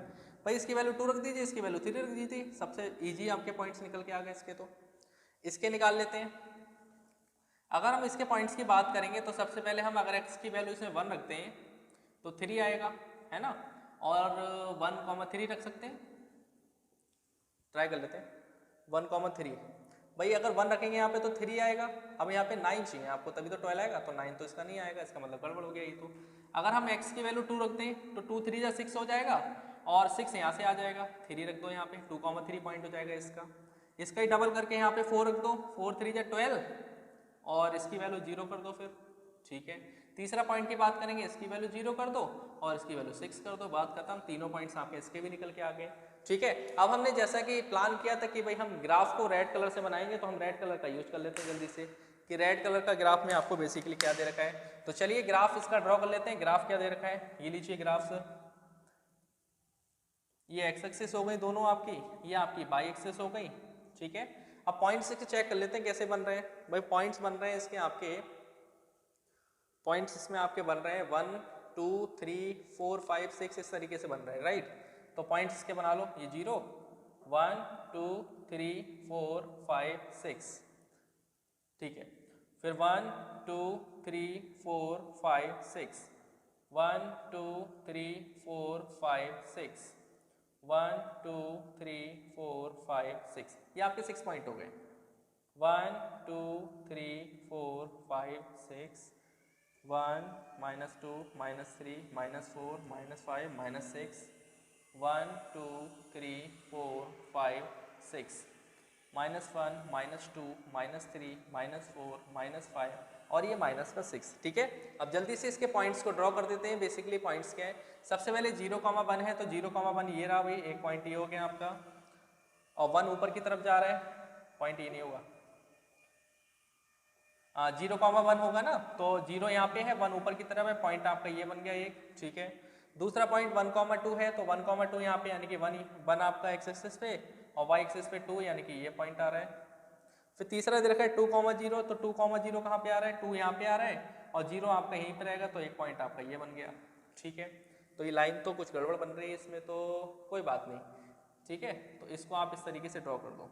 भाई इसकी वैल्यू 2 रख दीजिए, इसकी वैल्यू 3 रख दीजिए, सबसे ईजी आपके पॉइंट्स निकल के आ गए इसके। तो इसके निकाल लेते हैं। अगर हम इसके पॉइंट्स की बात करेंगे तो सबसे पहले हम अगर x की वैल्यू इसमें 1 रखते हैं तो 3 आएगा, है ना, और 1,3 रख सकते हैं, ट्राई कर लेते हैं 1,3। भाई अगर 1 रखेंगे यहाँ पे तो 3 आएगा। अब यहाँ पे 9 चाहिए आपको, तभी तो 12 आएगा, तो 9 तो इसका नहीं आएगा, इसका मतलब गड़बड़ हो गया ये। तो अगर हम x की वैल्यू 2 रखते हैं तो 2 3 6 हो जाएगा, और 6 यहाँ से आ जाएगा, 3 रख दो यहाँ पे, 2,3 पॉइंट हो जाएगा इसका। इसका ही डबल करके यहाँ पे 4 रख दो, 4 3 12, और इसकी वैल्यू 0 कर दो फिर, ठीक है। तीसरा पॉइंट की बात करेंगे, इसकी वैल्यू 0 कर दो और इसकी वैल्यू 6 कर दो, बात खत्म। तीनों पॉइंट्स आपके इसके भी निकल के आ गए, ठीक है। अब हमने जैसा कि प्लान किया था कि भाई हम ग्राफ को रेड कलर से बनाएंगे, तो हम रेड कलर का यूज कर लेते हैं जल्दी से, कि रेड कलर का ग्राफ में आपको बेसिकली क्या दे रखा है। तो चलिए ग्राफ इसका ड्रॉ कर लेते हैं। ग्राफ क्या दे रखा है, ये लीजिए ग्राफ, ये एक्स एक्सिस हो गई दोनों आपकी, ये आपकी वाई एक्सिस हो गई, ठीक है। अब पॉइंट्स से चेक कर लेते हैं कैसे बन रहे हैं। भाई पॉइंट्स बन रहे हैं इसके, आपके पॉइंट्स इसमें आपके बन रहे हैं 1 2 3 4 5 6 इस तरीके से बन रहे हैं, राइट। तो पॉइंट्स इसके बना लो, ये 0 1 2 3 4 5 6, ठीक है। फिर 1 2 3 4 5 6, 1 2 3 4 5 6, 1 2 3 4 5 6, ये आपके 6 पॉइंट हो गए। 1 2 3 4 5 6, 1 -2 -3 -4 -5 -6, 1 2 3 4 5 6, -1 -2 -3 -4 -5 और ये -6, ठीक है। अब जल्दी से इसके पॉइंट्स को ड्रॉ कर देते हैं। बेसिकली पॉइंट्स क्या है, सबसे पहले 0,1 है, तो 0,1 ये रहा भाई, एक पॉइंट ये हो गया आपका, और 1 ऊपर की तरफ जा रहा है, पॉइंट ये नहीं होगा, 0,1 होगा ना, तो 0 यहाँ पे है, 1 ऊपर की तरफ है, पॉइंट आपका ये बन गया एक, ठीक है। दूसरा पॉइंट 1,2 है, तो 1,2 यहाँ पे यानी कि 1 आपका एक्स एक्सिस पे और वाई एक्सिस पे 2, यानी कि ये पॉइंट आ रहा है। फिर तीसरा दे रखा है 2,0, तो 2,0 कहाँ पे आ रहा है, 2 यहाँ पे आ रहा है, और 0 आपका यहीं पे रहेगा, तो एक पॉइंट आपका ये बन गया, ठीक है। तो ये लाइन तो कुछ गड़बड़ बन रही है इसमें, तो कोई बात नहीं, ठीक है। तो इसको आप इस तरीके से ड्रॉ कर दो,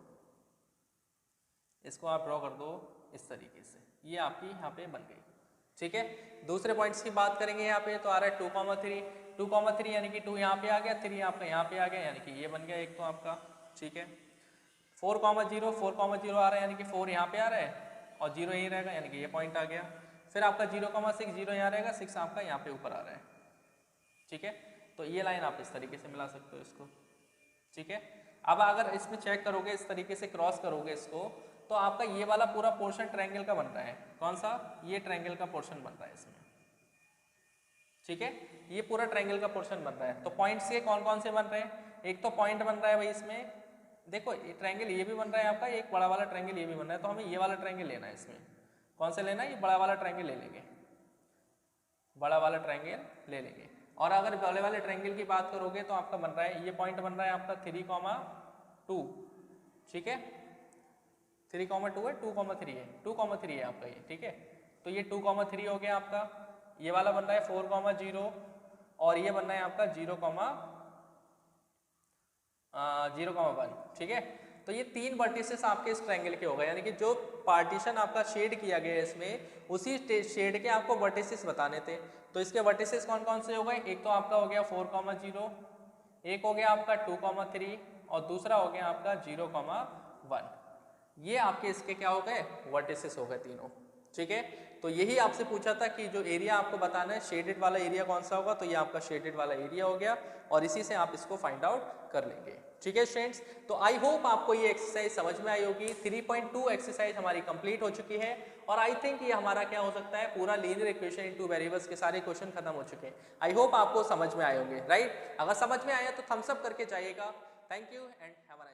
इसको आप ड्रॉ कर दो इस तरीके से, ये आपकी यहाँ पे बन गई, ठीक है। दूसरे पॉइंट्स की बात करेंगे, यहाँ पे तो आ रहा है 2,3 यानी कि 2 यहाँ पे आ गया, 3 आपका यहाँ पे आ गया, यानी कि ये बन गया एक तो आपका, ठीक है। 4,0 आ रहा है, यानी कि 4 यहाँ पे आ रहा है और 0 यहीं रहेगा, यानी कि ये पॉइंट आ गया। फिर आपका 0,6, 0 यहाँ रहेगा, 6 आपका यहाँ पे ऊपर आ रहा है, ठीक है। तो ये लाइन आप इस तरीके से मिला सकते हो इसको, ठीक है। अब अगर इसमें चेक करोगे, इस तरीके से क्रॉस करोगे इसको, तो आपका ये वाला पूरा पोर्शन ट्रायंगल का बन रहा है। कौन सा, ये ट्रायंगल का पोर्शन बन रहा है इसमें, ठीक है। ये पूरा ट्रायंगल का पोर्शन बन रहा है। तो पॉइंट्स ये कौन कौन से बन रहे हैं, एक तो पॉइंट बन रहा है भाई इसमें, देखो ये ट्रायंगल ये भी बन रहा है आपका, एक बड़ा वाला ट्रायंगल ये भी बन रहा है, तो हमें ये वाला ट्रायंगल लेना है इसमें। कौन सा लेना है, ये बड़ा वाला ट्रायंगल ले लेंगे, बड़ा वाला ट्रायंगल ले लेंगे। और अगर बड़े वाले ट्रायंगल की बात करोगे तो आपका बन रहा है, ये पॉइंट बन रहा है आपका 3,2, ठीक है। 3,2 है, 2,3 है, 2,3 है आपका ये, ठीक है। तो ये 2,3 हो गया आपका। ये वाला बन रहा है 4,0 और ये बन रहा है आपका 0,1, ठीक है। तो ये 3 वर्टिसेस आपके इस ट्रायंगल के हो गए, यानी कि जो पार्टीशन आपका शेड किया गया है इसमें, उसी शेड के आपको वर्टिसेस बताने थे। तो इसके वर्टिसेस कौन कौन से हो गए, एक तो आपका हो गया 4,0, एक हो गया आपका 2,3 और दूसरा हो गया आपका 0,1। ये आपके इसके क्या हो गए, वर्टिसेस हो गए तीनों, ठीक है। तो यही आपसे पूछा था कि जो एरिया आपको बताना है शेडेड वाला एरिया कौन सा होगा, तो ये आपका शेडेड वाला एरिया हो गया, और इसी से आप इसको फाइंड आउट कर लेंगे, ठीक है स्टूडेंट्स। तो आई होप आपको ये एक्सरसाइज समझ में आई होगी। 3.2 एक्सरसाइज हमारी कंप्लीट हो चुकी है, और आई थिंक ये हमारा क्या हो सकता है, पूरा लीनियर इक्वेशन इनटू वेरिएबल्स के सारे क्वेश्चन खत्म हो चुके हैं। आई होप आपको समझ में आए होंगे, राइट। अगर समझ में आया तो थम्स अप करके जाइएगा। Thank you and have a